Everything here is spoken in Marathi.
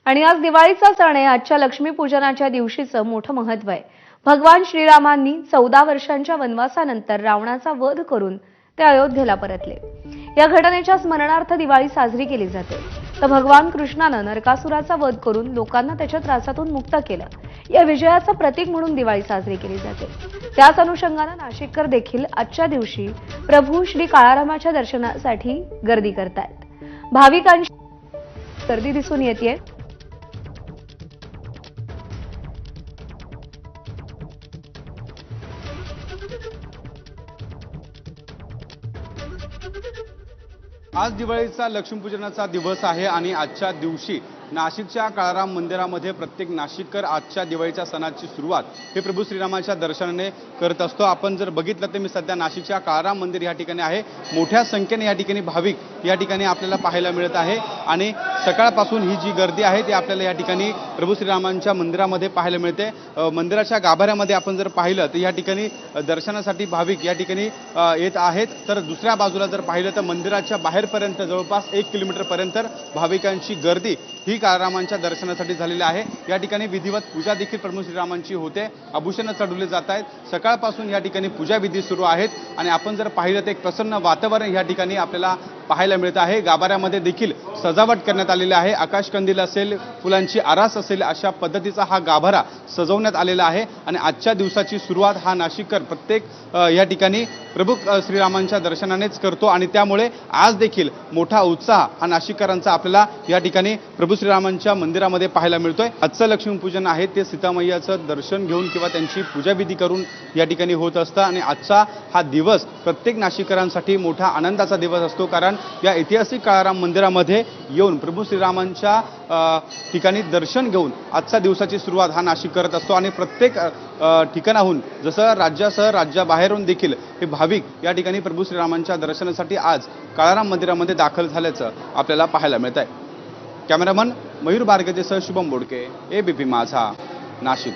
आणि आज दिवाळीचा सण आहे। आजच्या लक्ष्मीपूजनाच्या दिवशीचं मोठं महत्त्व आहे। भगवान श्रीरामांनी 14 वर्षांच्या वनवासानंतर रावणाचा वध करून ते अयोध्येला परतले। या घटनेच्या स्मरणार्थ दिवाळी साजरी केली जाते। तर भगवान कृष्णानं नरकासुराचा वध करून लोकांना त्याच्या त्रासातून मुक्त केलं। या विजयाचं प्रतीक म्हणून दिवाळी साजरी केली जाते। त्याच अनुषंगानं नाशिककर देखील आजच्या दिवशी प्रभू श्री काळारामाच्या दर्शनासाठी गर्दी करतायत। भाविकांची गर्दी दिसून येते। आज दिवाळीचा लक्ष्मीपूजनाचा दिवस आहे आणि आजच्या दिवशी नाशिकच्या काळाराम मंदिरामध्ये प्रत्येक नाशिककर आजच्या दिवाळीच्या सणाची सुरुवात हे प्रभू श्रीरामाच्या दर्शनाने करत असतो। आपण जर बघितलं तर मी सध्या नाशिकच्या काळाराम मंदिर या ठिकाणी आहे। मोठ्या संख्येने या ठिकाणी भाविक या ठिकाणी आपल्याला पाहायला मिळत आहे आणि सकाळपासून ही जी गर्दी आहे ती आपल्याला या ठिकाणी प्रभू श्रीरामांच्या मंदिरामध्ये पाहायला मिळते। मंदिराच्या गाभाऱ्यामध्ये आपण जर पाहिलं तर या ठिकाणी दर्शनासाठी भाविक या ठिकाणी येत आहेत। तर दुसऱ्या बाजूला जर पाहिलं तर मंदिराच्या बाहेरपर्यंत जवळपास 1 किलोमीटरपर्यंत भाविकांची गर्दी ही काळारामांच्या दर्शनासाठी झालेली आहे। या ठिकाणी विधिवत पूजा देखील प्रभू श्रीरामांची होते। आभूषणं चढवले जात आहेत। सकाळपासून या ठिकाणी पूजा विधी सुरू आहेत आणि आपण जर पाहिलं तर एक प्रसन्न वातावरण या ठिकाणी आपल्याला पाहायला मिळत आहे। गाभाऱ्यामध्ये देखील सजावट करण्यात आलेली आहे। आकाशकंदील असेल, फुलांची आरास असेल, अशा पद्धतीचा हा गाभारा सजवण्यात आलेला आहे आणि आजच्या दिवसाची सुरुवात हा नाशिककर प्रत्येक या ठिकाणी प्रभू श्रीरामांच्या दर्शनानेच करतो आणि त्यामुळे आज देखील मोठा उत्साह हा नाशिककरांचा आपल्याला या ठिकाणी प्रभू श्रीरामांच्या मंदिरामध्ये पाहायला मिळतोय। आजचं लक्ष्मीपूजन आहे ते सीतामय्याचं दर्शन घेऊन किंवा त्यांची पूजाविधी करून या ठिकाणी होत असतं आणि आजचा हा दिवस प्रत्येक नाशिककरांसाठी मोठा आनंदाचा दिवस असतो। कारण या ऐतिहासिक काळाराम मंदिरामध्ये येऊन प्रभू श्रीरामांच्या ठिकाणी दर्शन घेऊन आजच्या दिवसाची सुरुवात हा नाशिक करत असतो आणि प्रत्येक ठिकाणाहून जसं राज्यासह राज्याबाहेरून देखील हे भाविक या ठिकाणी प्रभू श्रीरामांच्या दर्शनासाठी आज काळाराम मंदिरामध्ये दाखल झाल्याचं आपल्याला पाहायला मिळत आहे। कॅमेरामन मयूर बारगेसह शुभम बोडके, एबीपी माझा, नाशिक।